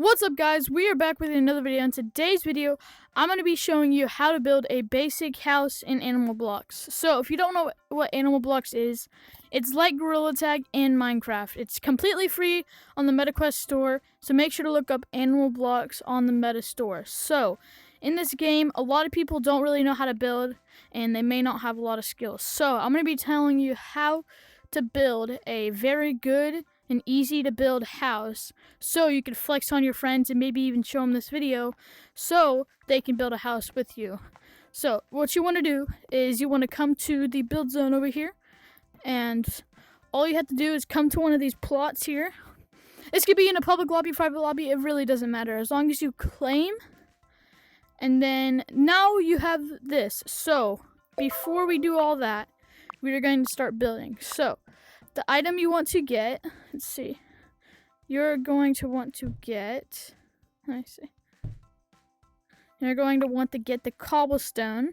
What's up, guys? We are back with another video. In today's video, I'm going to be showing you how to build a basic house in Animal Blocks. So if you don't know what Animal Blocks is, it's like Gorilla Tag in Minecraft. It's completely free on the MetaQuest store, so make sure to look up Animal Blocks on the Meta store. So in this game, a lot of people don't really know how to build, and they may not have a lot of skills. So I'm going to be telling you how to build a very good and easy to build house, so you can flex on your friends and maybe even show them this video so they can build a house with you. So what you want to do is you want to come to the build zone over here, and all you have to do is come to one of these plots here. This could be in a public lobby, private lobby, it really doesn't matter as long as you claim. And then now you have this. So before we do all that, we are going to start building. So the item you want to get, let's see, you're going to want to get, you're going to want to get the cobblestone.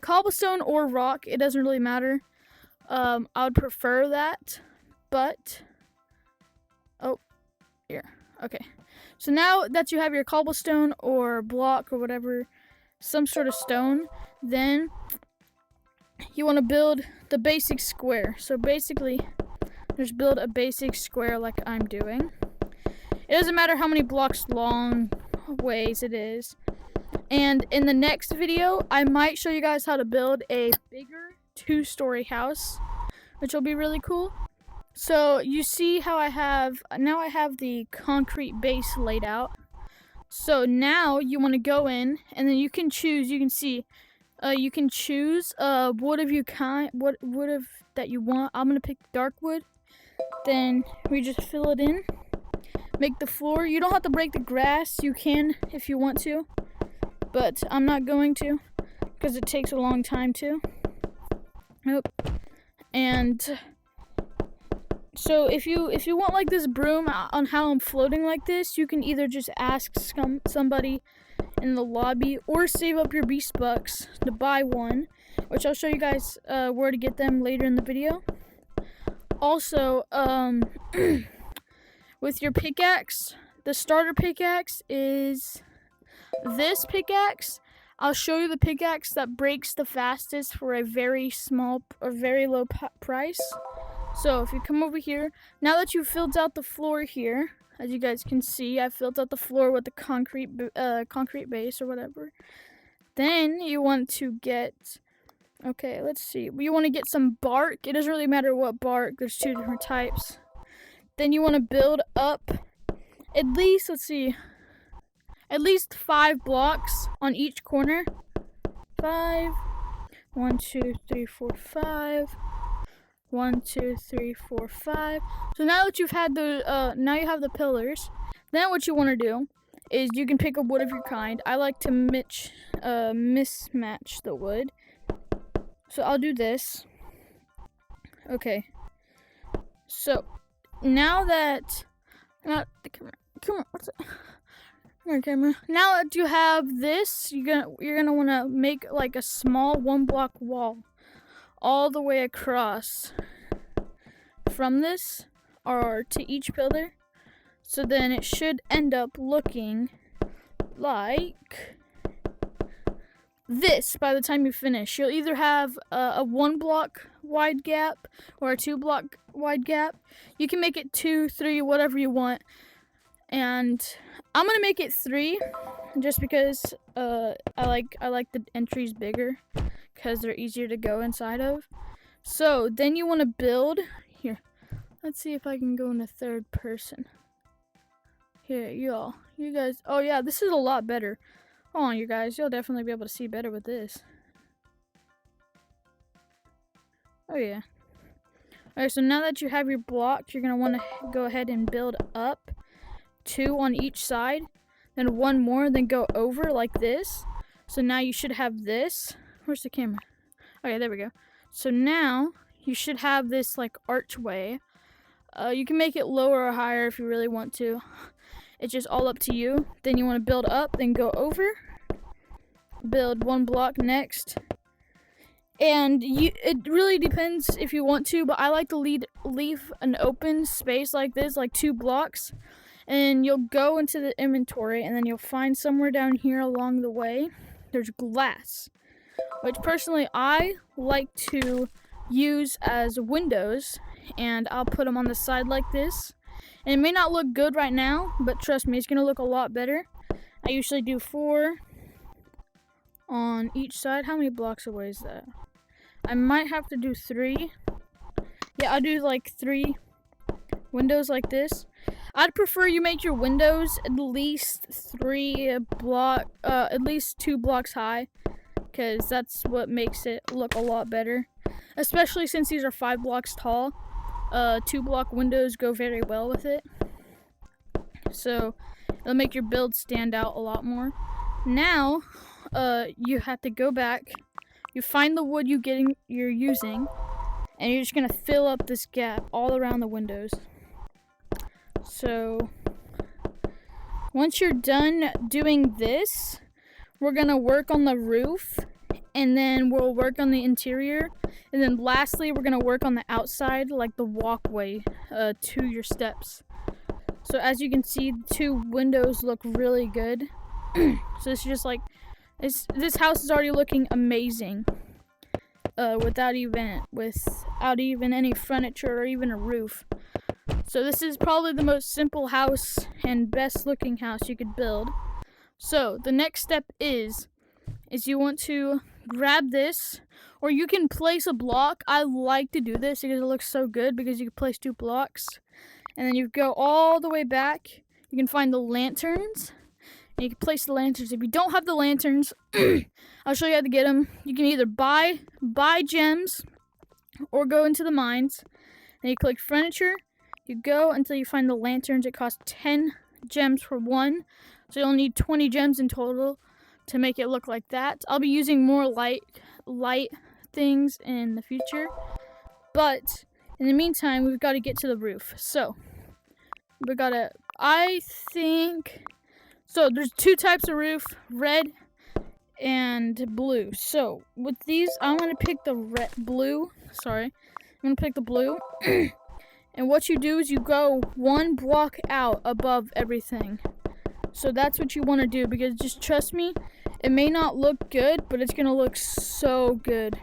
Cobblestone or rock, it doesn't really matter. I would prefer that, but, oh, here, okay. So now that you have your cobblestone or block or whatever, some sort of stone, then you want to build the basic square. So basically, just build a basic square like I'm doing. It doesn't matter how many blocks long ways it is. And in the next video, I might show you guys how to build a bigger 2-story house, which will be really cool. So you see how I have the concrete base laid out. So now you want to go in, and then you can choose, you can see, you can choose wood of your kind, what wood of that you want. I'm gonna pick dark wood. Then we just fill it in. Make the floor. You don't have to break the grass. You can if you want to, but I'm not going to because it takes a long time to. Nope. And so if you want like this broom on how I'm floating like this, you can either just ask somebody in the lobby or save up your beast bucks to buy one, which I'll show you guys where to get them later in the video. Also, with your pickaxe, the starter pickaxe is this pickaxe. I'll show you the pickaxe that breaks the fastest for a very small or very low price. So if you come over here, now that you've filled out the floor here, as you guys can see, I filled out the floor with the concrete base or whatever. Then you want to get, okay, let's see. You want to get some bark. It doesn't really matter what bark. There's 2 different types. Then you want to build up at least, let's see, at least 5 blocks on each corner. 5. 1, 2, 3, 4, 5. 1, 2, 3, 4, 5. So now that you've had the, now you have the pillars. Then what you want to do is you can pick up wood of your kind. I like to mismatch the wood. So I'll do this. Okay. So now that, come on, what's it? Come here, camera. Now that you have this, you're gonna want to make like a small 1-block wall all the way across from this or to each pillar. So then it should end up looking like this by the time you finish. You'll either have a 1-block wide gap or a 2-block wide gap. You can make it 2, 3, whatever you want. And I'm gonna make it 3 just because I like the entries bigger, because they're easier to go inside of. So then you want to build here. Let's see if I can go into 3rd person. Here, you guys. Oh yeah, this is a lot better. Hold on, you guys. You'll definitely be able to see better with this. Oh yeah. Alright, so now that you have your block, you're gonna want to go ahead and build up 2 on each side, then 1 more, then go over like this. So now you should have this. Where's the camera? Okay, there we go. So now you should have this like archway. You can make it lower or higher if you really want to. It's just all up to you. Then you want to build up, then go over. Build 1 block next. And it really depends if you want to, but I like to leave an open space like this, like 2 blocks. And you'll go into the inventory, and then you'll find somewhere down here along the way, there's glass, which personally I like to use as windows, and I'll put them on the side like this. And it may not look good right now, but trust me, it's gonna look a lot better. I usually do 4 on each side. How many blocks away is that? I might have to do 3. Yeah, I'll do like 3 windows like this. I'd prefer you make your windows at least 2 blocks high, because that's what makes it look a lot better. Especially since these are 5 blocks tall. 2-block windows go very well with it. So it'll make your build stand out a lot more. Now, you have to go back. You find the wood you're using, and you're just gonna fill up this gap all around the windows. So once you're done doing this, we're gonna work on the roof, and then we'll work on the interior, and then lastly we're gonna work on the outside, like the walkway to your steps. So as you can see, the 2 windows look really good. So this is just like this house is already looking amazing, without even any furniture or even a roof. So this is probably the most simple house and best looking house you could build. So the next step is you want to grab this, or you can place a block. I like to do this because it looks so good, because you can place 2 blocks, and then you go all the way back. You can find the lanterns, and you can place the lanterns. If you don't have the lanterns, I'll show you how to get them. You can either buy gems or go into the mines, and you click furniture. You go until you find the lanterns. It costs 10 gems for one, so you'll need 20 gems in total to make it look like that. I'll be using more light things in the future, but in the meantime, we've got to get to the roof. So there's 2 types of roof, red and blue. So with these, I'm gonna pick the blue. I'm gonna pick the blue. And what you do is you go 1 block out above everything. So that's what you want to do, because just trust me, it may not look good, but it's gonna look so good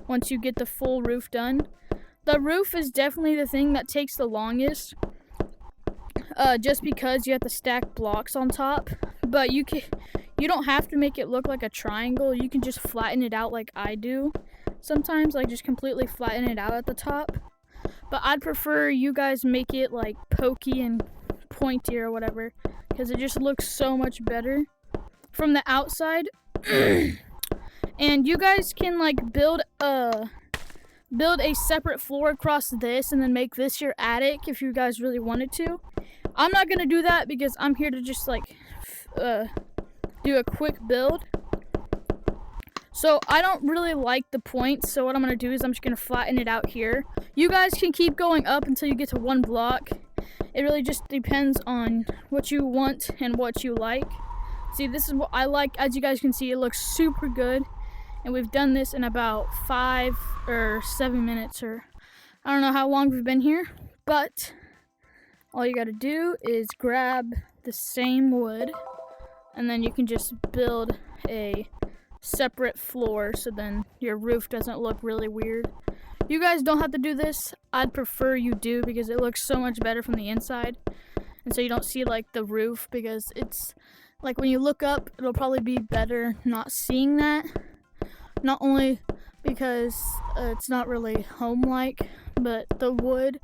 once you get the full roof done. The roof is definitely the thing that takes the longest, just because you have to stack blocks on top. But you don't have to make it look like a triangle. You can just flatten it out like I do sometimes, like just completely flatten it out at the top. But I'd prefer you guys make it like pokey and pointy or whatever, because it just looks so much better from the outside. And you guys can like build a separate floor across this, and then make this your attic if you guys really wanted to. I'm not gonna do that because I'm here to just like do a quick build. So I don't really like the points, so what I'm gonna do is I'm just gonna flatten it out here. You guys can keep going up until you get to 1 block. It really just depends on what you want and what you like. See, this is what I like. As you guys can see, it looks super good. And we've done this in about 5 or 7 minutes, or I don't know how long we've been here. But all you gotta do is grab the same wood, and then you can just build a separate floor, so then your roof doesn't look really weird. You guys don't have to do this. I'd prefer you do, because it looks so much better from the inside, and so you don't see like the roof, because it's like when you look up, it'll probably be better not seeing that. Not only because it's not really home-like, but the wood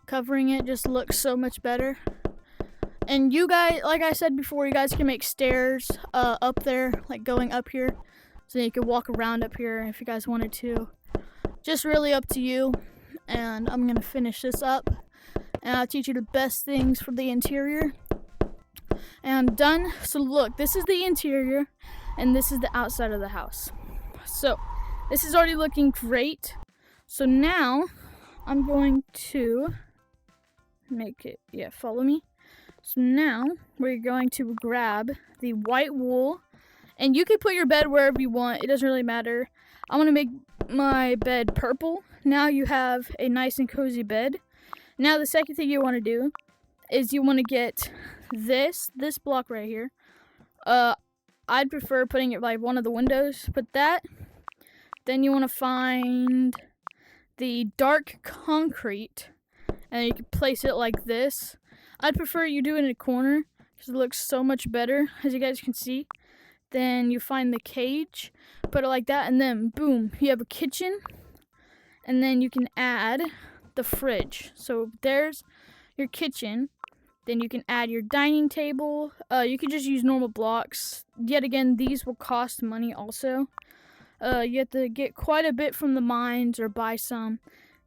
covering it just looks so much better. And you guys, like I said before, you guys can make stairs up there, like going up here, so you can walk around up here if you guys wanted to. Just really up to you. And I'm gonna finish this up, and I'll teach you the best things for the interior. And I'm done. So look, this is the interior, and this is the outside of the house. So this is already looking great. So now I'm going to make it, follow me. So now we're going to grab the white wool, and you can put your bed wherever you want. It doesn't really matter. I'm going to make my bed purple. Now you have a nice and cozy bed. Now the second thing you want to do is you want to get this block right here. I'd prefer putting it by one of the windows. Put that. Then you want to find the dark concrete, and you can place it like this. I'd prefer you do it in a corner because it looks so much better, as you guys can see. Then you find the cage, put it like that, and then boom, you have a kitchen. And then you can add the fridge. So there's your kitchen. Then you can add your dining table. You can just use normal blocks. Yet again, these will cost money also. You have to get quite a bit from the mines or buy some.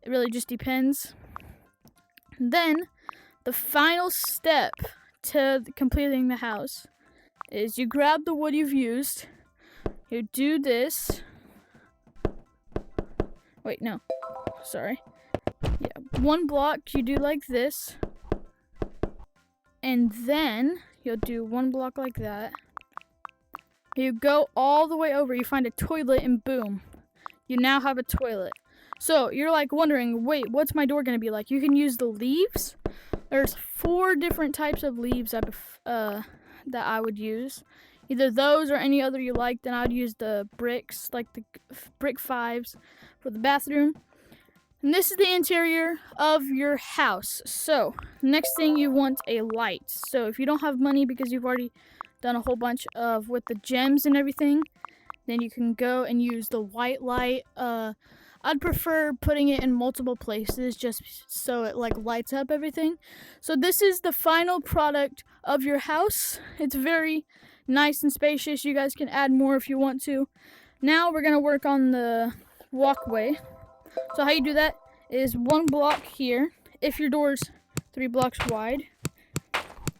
It really just depends. Then the final step to completing the house is you grab the wood you've used. You do this. Wait, no. Sorry. Yeah, one block you do like this. And then you'll do one block like that. You go all the way over, you find a toilet, and boom. You now have a toilet. So you're like wondering, wait, what's my door gonna be like? You can use the leaves. There's 4 different types of leaves that I would use. Either those or any other you like. Then I'd use the bricks, like the brick 5s for the bathroom. And this is the interior of your house. So next thing, you want a light. So if you don't have money because you've already done a whole bunch of with the gems and everything, then you can go and use the white light. I'd prefer putting it in multiple places just so it like lights up everything. So this is the final product of your house. It's very nice and spacious. You guys can add more if you want to. Now we're gonna work on the walkway. So how you do that is 1 block here. If your door's 3 blocks wide,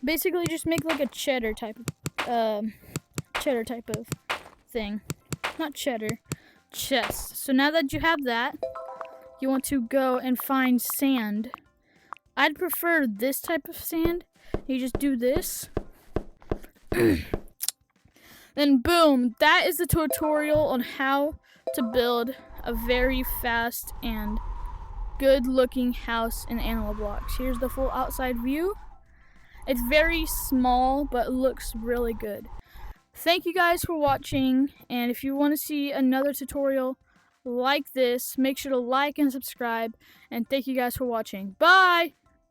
basically just make like a cheddar type of thing. Not cheddar, chest. So now that you have that, you want to go and find sand. I'd prefer this type of sand. You just do this. Then boom, that is the tutorial on how to build a very fast and good looking house in Animal Blocks. Here's the full outside view. It's very small, but looks really good. Thank you guys for watching, and if you want to see another tutorial like this, make sure to like and subscribe, and thank you guys for watching. Bye!